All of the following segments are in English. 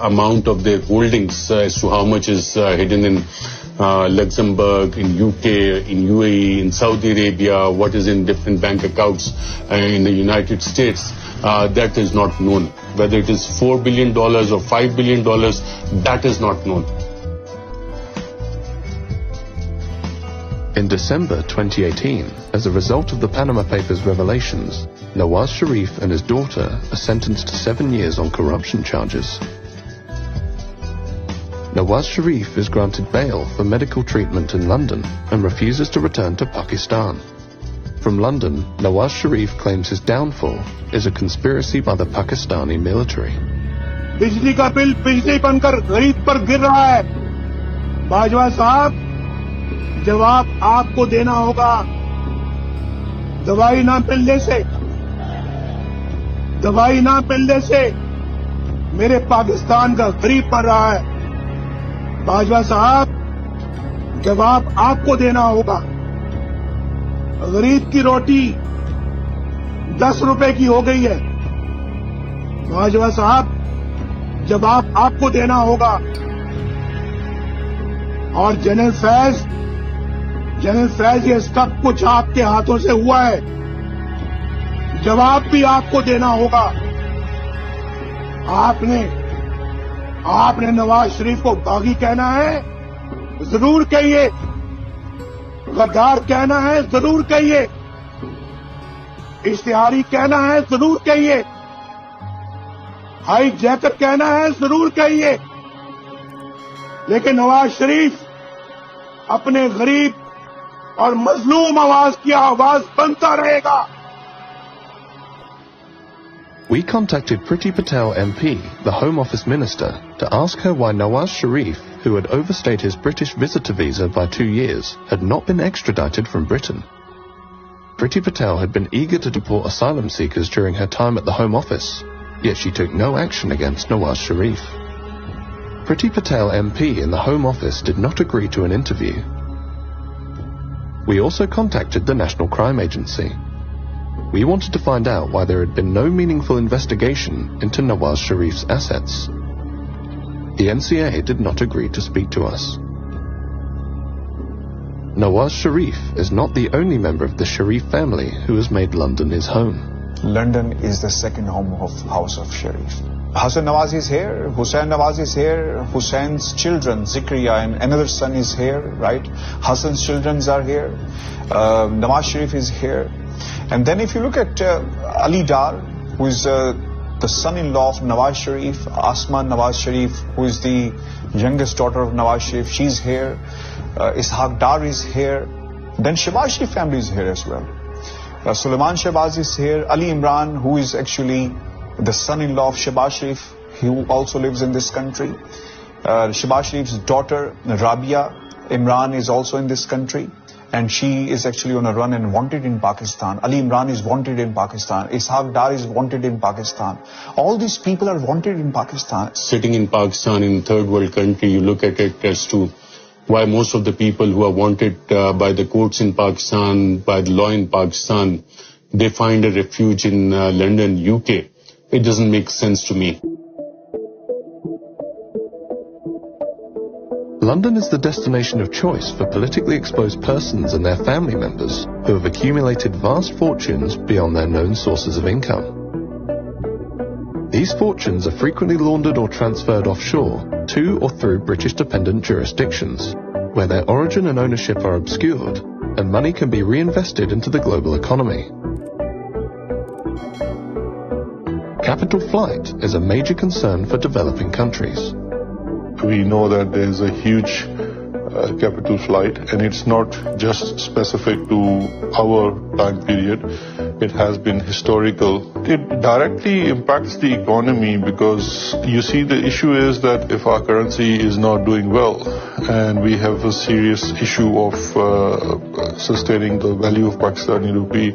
amount of their holdings as to how much is hidden in Luxembourg, in UK, in UAE, in Saudi Arabia, what is in different bank accounts in the United States, that is not known. Whether it is $4 billion or $5 billion, that is not known. In December 2018, as a result of the Panama Papers revelations, Nawaz Shareef and his daughter are sentenced to 7 years on corruption charges. Nawaz Shareef is granted bail for medical treatment in London and refuses to return to Pakistan. From London, Nawaz Shareef claims his downfall is a conspiracy by the Pakistani military. बिजली का bill बिजली बनकर गरीब पर गिर रहा है। बाजवा साहब, जवाब आपको देना होगा। दवाई ना मिलने से मेरे पाकिस्तान का गरीब मर रहा है। बाजवा साहब, जवाब आपको देना होगा। गरीब की रोटी 10 रुपए की हो गई है। बाजवा साहब, जवाब आपको देना होगा। और जनरल फैज, ये सब कुछ आपके हाथों से हुआ है। जवाब भी आपको देना होगा। आपने नवाज शरीफ को बागी कहना है, जरूर कहिए। गद्दार कहना है, जरूर कहिए। इश्तिहारी कहना है, जरूर कहिए। हाई जैकर कहना है, जरूर कहिए। लेकिन नवाज शरीफ अपने गरीब और मजलूम आवाज की आवाज बनता रहेगा। We contacted Priti Patel MP, the Home Office Minister, to ask her why Nawaz Shareef, who had overstayed his British visitor visa by 2 years, had not been extradited from Britain. Priti Patel had been eager to deport asylum seekers during her time at the Home Office, yet she took no action against Nawaz Shareef. Priti Patel MP in the Home Office did not agree to an interview. We also contacted the National Crime Agency. We wanted to find out why there had been no meaningful investigation into Nawaz Shareef's assets. The NCA did not agree to speak to us. Nawaz Shareef is not the only member of the Shareef family who has made London his home. London is the second home of House of Shareef. Hassan Nawaz is here, Hussain Nawaz is here, Hussein's children, Zikriya and another son is here, right? Hassan's children are here, Nawaz Shareef is here. And then if you look at Ali Dar, who is the son-in-law of Nawaz Shareef, Asma Nawaz Shareef, who is the youngest daughter of Nawaz Shareef, she's here. Ishaq Dar is here. Then Shehbaz Sharif family is here as well. Sulaiman Shehbaz is here. Ali Imran, who is actually the son-in-law of Shehbaz Sharif, who also lives in this country. Shehbaz Sharif's daughter, Rabia Imran, is also in this country. And she is actually on a run and wanted in Pakistan. Ali Imran is wanted in Pakistan. Ishaq Dar is wanted in Pakistan. All these people are wanted in Pakistan. Sitting in Pakistan, in third world country, you look at it as to why most of the people who are wanted by the courts in Pakistan, by the law in Pakistan, they find a refuge in London, UK. It doesn't make sense to me. London is the destination of choice for politically exposed persons and their family members who have accumulated vast fortunes beyond their known sources of income. These fortunes are frequently laundered or transferred offshore to or through British dependent jurisdictions, where their origin and ownership are obscured and money can be reinvested into the global economy. Capital flight is a major concern for developing countries. We know that there is a huge capital flight, and it's not just specific to our time period. It has been historical. It directly impacts the economy because you see the issue is that if our currency is not doing well, and we have a serious issue of sustaining the value of Pakistani rupee,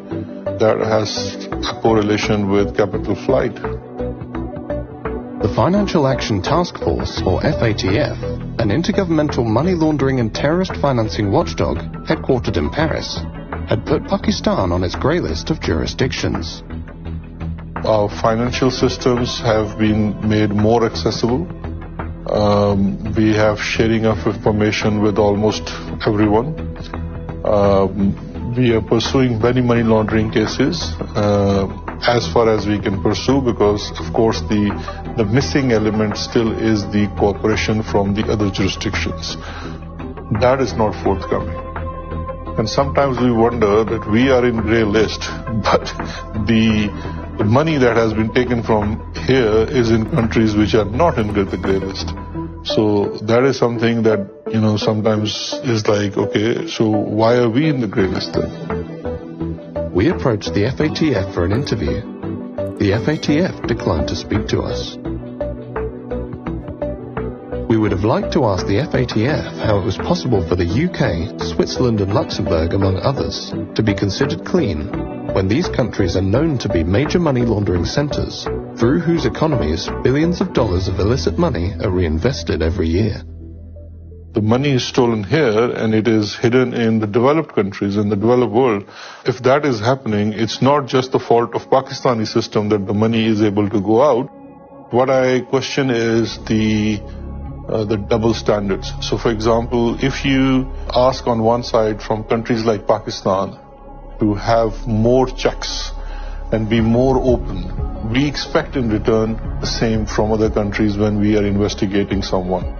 that has a correlation with capital flight. The Financial Action Task Force, or FATF, an intergovernmental money laundering and terrorist financing watchdog headquartered in Paris, had put Pakistan on its grey list of jurisdictions. Our financial systems have been made more accessible We have sharing of information with almost everyone. We are pursuing many money laundering cases as far as we can pursue, because of course the missing element still is the cooperation from the other jurisdictions. That is not forthcoming. And sometimes we wonder that we are in grey list, but the money that has been taken from here is in countries which are not in the grey list. So that is something that, sometimes is like, okay, so why are we in the grey list then? We approached the FATF for an interview. The FATF declined to speak to us. We would have liked to ask the FATF how it was possible for the UK, Switzerland and Luxembourg, among others, to be considered clean when these countries are known to be major money laundering centres, through whose economies billions of dollars of illicit money are reinvested every year. The money is stolen here and it is hidden in the developed countries, in the developed world. If that is happening, it's not just the fault of Pakistani system that the money is able to go out. What I question is the double standards. So for example, if you ask on one side from countries like Pakistan to have more checks and be more open, we expect in return the same from other countries when we are investigating someone.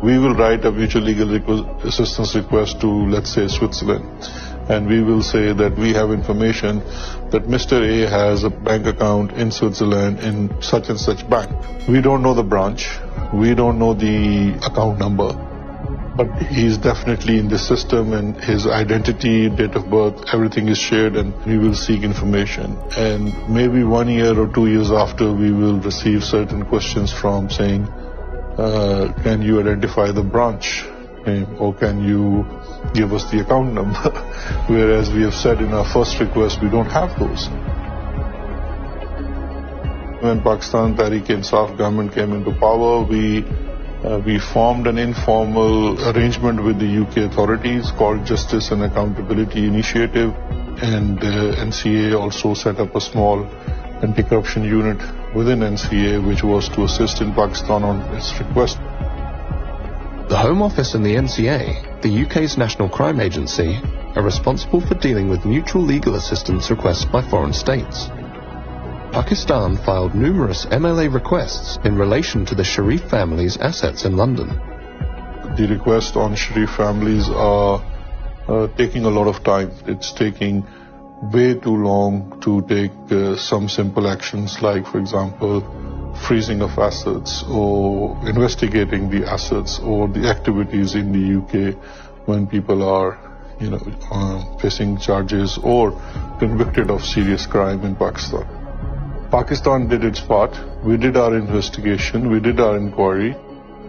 We will write a mutual legal assistance request to, let's say, Switzerland, and we will say that we have information that Mr. A has a bank account in Switzerland in such and such bank. We don't know the branch, we don't know the account number, but he's definitely in the system and his identity, date of birth, everything is shared, and we will seek information. And maybe 1 year or 2 years after, we will receive certain questions from saying, can you identify the branch name, or can you give us the account number? Whereas we have said in our first request, we don't have those. When Pakistan Tehreek-e-Insaf government came into power, we formed an informal arrangement with the UK authorities called Justice and Accountability Initiative, and NCA also set up a small anti-corruption unit within NCA, which was to assist in Pakistan on its request. The Home Office and the NCA, the UK's national crime agency, are responsible for dealing with mutual legal assistance requests by foreign states. Pakistan filed numerous MLA requests in relation to the Shareef family's assets in London. The requests on Shareef families are taking a lot of time. It's taking way too long to take some simple actions like, for example, freezing of assets or investigating the assets or the activities in the UK when people are, facing charges or convicted of serious crime in Pakistan. Pakistan did its part. We did our investigation. We did our inquiry.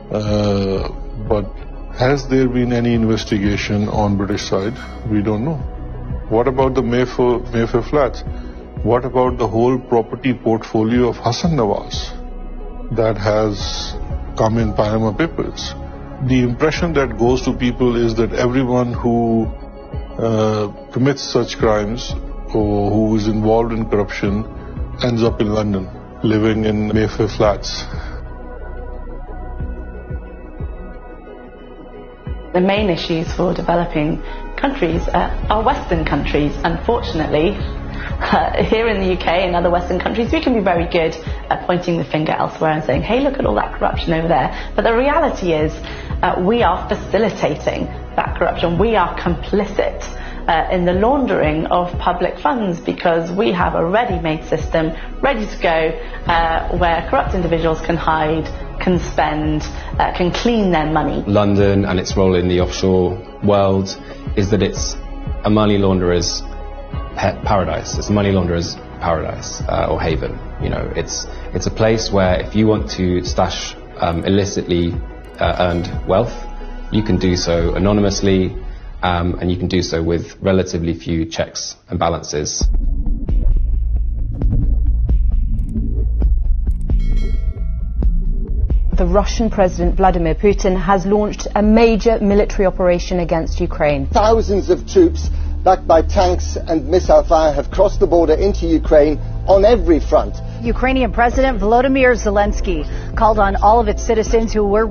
But has there been any investigation on British side? We don't know. What about the Mayfair flats? What about the whole property portfolio of Hassan Nawaz that has come in Panama Papers? The impression that goes to people is that everyone who commits such crimes or who is involved in corruption ends up in London, living in Mayfair flats. The main issues for developing countries are Western countries. Unfortunately, here in the UK and other Western countries, we can be very good at pointing the finger elsewhere and saying, hey, look at all that corruption over there. But the reality is we are facilitating that corruption. We are complicit in the laundering of public funds because we have a ready-made system ready to go where corrupt individuals can hide, can spend, can clean their money. London and its role in the offshore world is that it's a money launderer's paradise. It's a money launderer's paradise or haven. It's a place where if you want to stash illicitly earned wealth, you can do so anonymously, and you can do so with relatively few checks and balances. The Russian President Vladimir Putin has launched a major military operation against Ukraine. Thousands of troops, backed by tanks and missile fire, have crossed the border into Ukraine on every front. Ukrainian President Volodymyr Zelensky called on all of its citizens who were